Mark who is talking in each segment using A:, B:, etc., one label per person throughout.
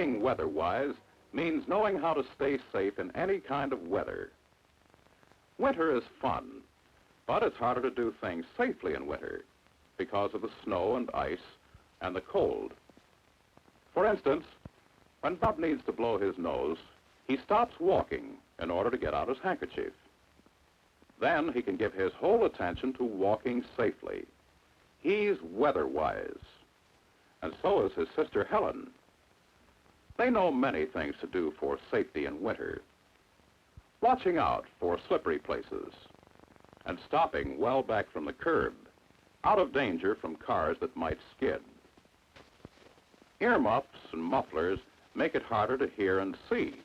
A: Being weather-wise means knowing how to stay safe in any kind of weather. Winter is fun, but it's harder to do things safely in winter because of the snow and ice and the cold. For instance, when Bob needs to blow his nose, he stops walking in order to get out his handkerchief. Then he can give his whole attention to walking safely. He's weather-wise, and so is his sister Helen. They know many things to do for safety in winter. Watching out for slippery places and stopping well back from the curb, out of danger from cars that might skid. Earmuffs and mufflers make it harder to hear and see,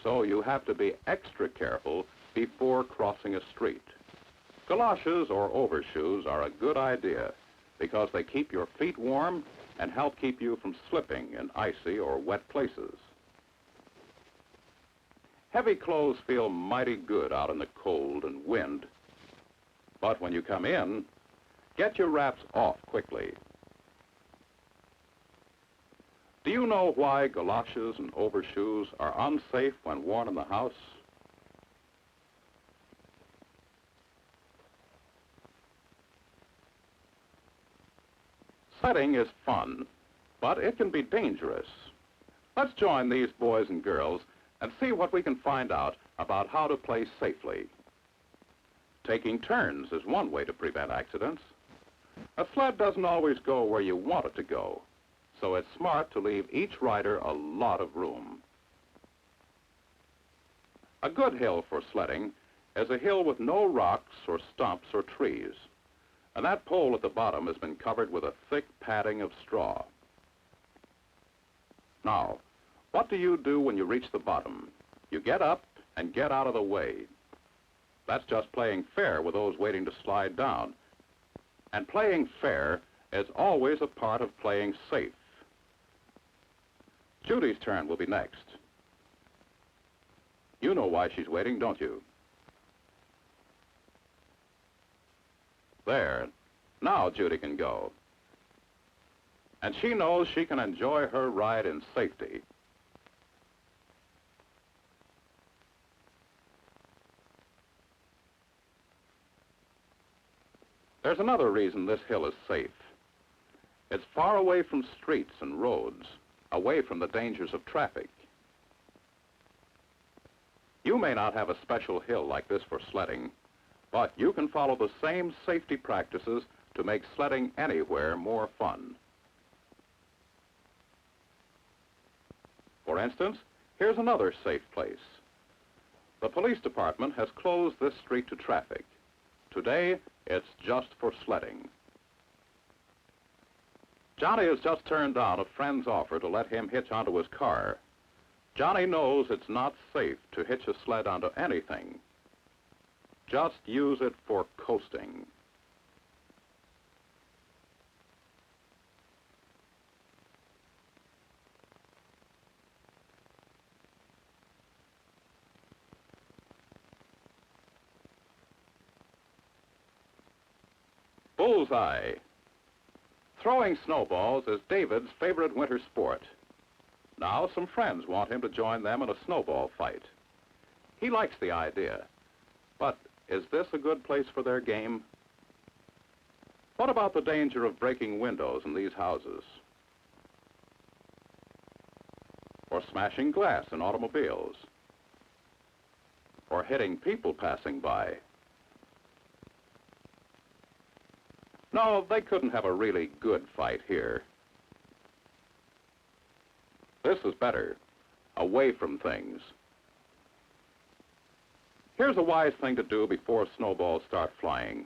A: so you have to be extra careful before crossing a street. Galoshes or overshoes are a good idea because they keep your feet warm and help keep you from slipping in icy or wet places. Heavy clothes feel mighty good out in the cold and wind, but when you come in, get your wraps off quickly. Do you know why galoshes and overshoes are unsafe when worn in the house? Sledding is fun, but it can be dangerous. Let's join these boys and girls and see what we can find out about how to play safely. Taking turns is one way to prevent accidents. A sled doesn't always go where you want it to go, so it's smart to leave each rider a lot of room. A good hill for sledding is a hill with no rocks or stumps or trees, and that pole at the bottom has been covered with a thick padding of straw. Now, what do you do when you reach the bottom? You get up and get out of the way. That's just playing fair with those waiting to slide down. And playing fair is always a part of playing safe. Judy's turn will be next. You know why she's waiting, don't you? There. Now Judy can go. And she knows she can enjoy her ride in safety. There's another reason this hill is safe. It's far away from streets and roads, away from the dangers of traffic. You may not have a special hill like this for sledding, but you can follow the same safety practices to make sledding anywhere more fun. For instance, here's another safe place. The police department has closed this street to traffic. Today, it's just for sledding. Johnny has just turned down a friend's offer to let him hitch onto his car. Johnny knows it's not safe to hitch a sled onto anything. Just use it for coasting. Bullseye. Throwing snowballs is David's favorite winter sport. Now some friends want him to join them in a snowball fight. He likes the idea, but is this a good place for their game? What about the danger of breaking windows in these houses? Or smashing glass in automobiles? Or hitting people passing by? No, they couldn't have a really good fight here. This is better, away from things. Here's a wise thing to do before snowballs start flying.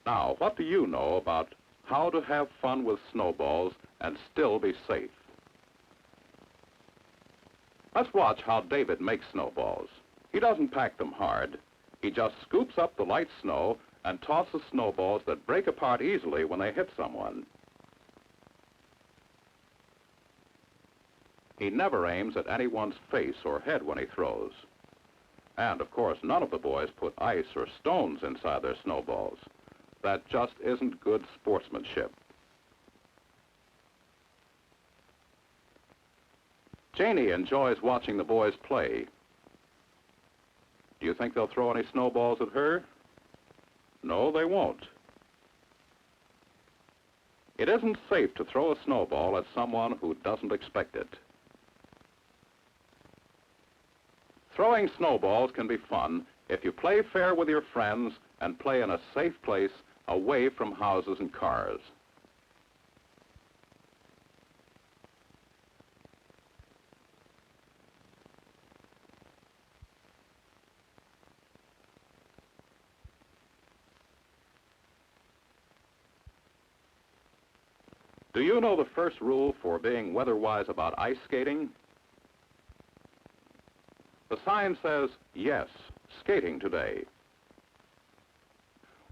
A: Now, what do you know about how to have fun with snowballs and still be safe? Let's watch how David makes snowballs. He doesn't pack them hard. He just scoops up the light snow and tosses snowballs that break apart easily when they hit someone. He never aims at anyone's face or head when he throws. And, of course, none of the boys put ice or stones inside their snowballs. That just isn't good sportsmanship. Janie enjoys watching the boys play. Do you think they'll throw any snowballs at her? No, they won't. It isn't safe to throw a snowball at someone who doesn't expect it. Throwing snowballs can be fun if you play fair with your friends and play in a safe place away from houses and cars. Do you know the first rule for being weather-wise about ice skating? The sign says, yes, skating today.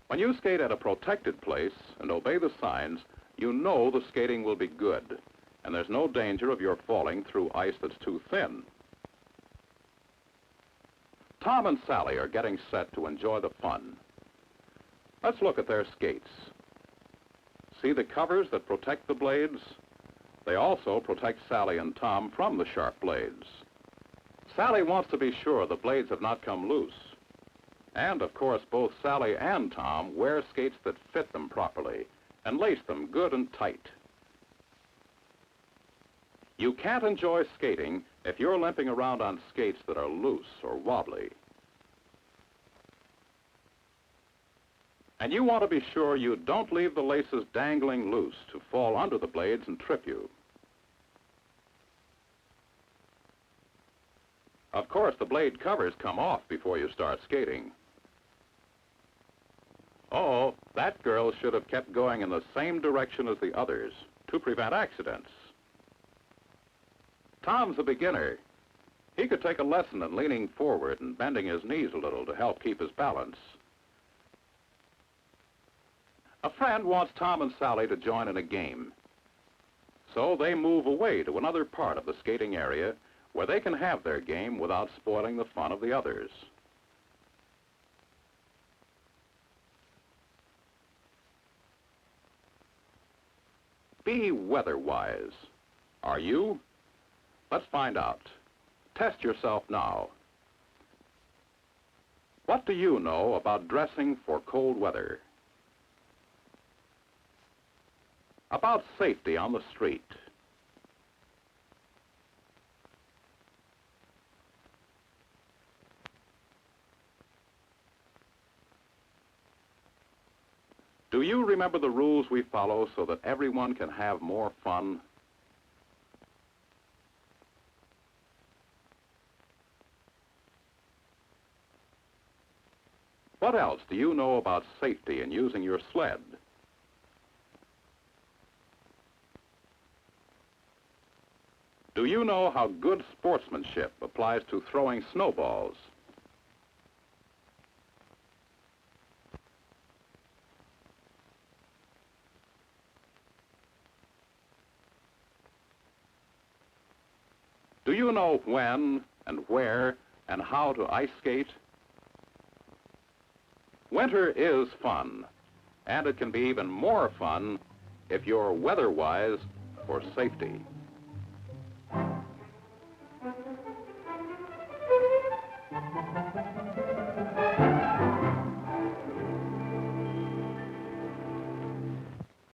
A: When you skate at a protected place and obey the signs, you know the skating will be good, and there's no danger of your falling through ice that's too thin. Tom and Sally are getting set to enjoy the fun. Let's look at their skates. See the covers that protect the blades? They also protect Sally and Tom from the sharp blades. Sally wants to be sure the blades have not come loose. And, of course, both Sally and Tom wear skates that fit them properly and lace them good and tight. You can't enjoy skating if you're limping around on skates that are loose or wobbly. And you want to be sure you don't leave the laces dangling loose to fall under the blades and trip you. Of course, the blade covers come off before you start skating. Oh, that girl should have kept going in the same direction as the others to prevent accidents. Tom's a beginner. He could take a lesson in leaning forward and bending his knees a little to help keep his balance. A friend wants Tom and Sally to join in a game. So they move away to another part of the skating area where they can have their game without spoiling the fun of the others. Be weather-wise. Are you? Let's find out. Test yourself now. What do you know about dressing for cold weather? About safety on the street. Do you remember the rules we follow so that everyone can have more fun? What else do you know about safety in using your sled? Do you know how good sportsmanship applies to throwing snowballs? Do you know when and where and how to ice skate? Winter is fun, and it can be even more fun if you're weather-wise for safety.